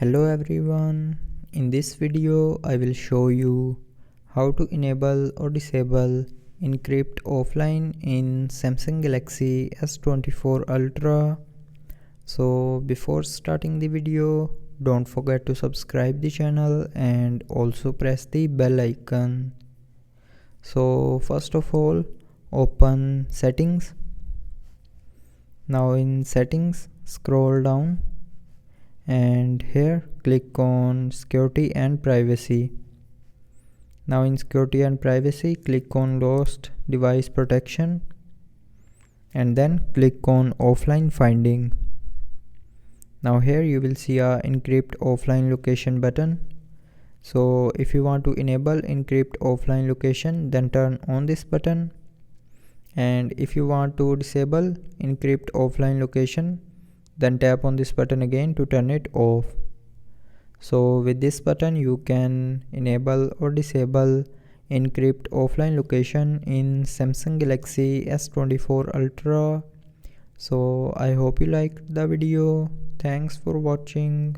Hello everyone, in this video I will show you how to enable or disable Encrypt offline in Samsung Galaxy S24 Ultra. So before starting the video, don't forget to subscribe the channel and also press the bell icon. So first of all, open settings. Now in settings, scroll down and here click on security and privacy. Now in security and privacy, click on lost device protection and then click on offline finding. Now here you will see a encrypt offline location button. So if you want to enable encrypt offline location, then turn on this button, and if you want to disable encrypt offline location, then tap on this button again to turn it off. So with this button you can enable or disable encrypt offline location in Samsung Galaxy S24 Ultra. So I hope you liked the video. Thanks for watching.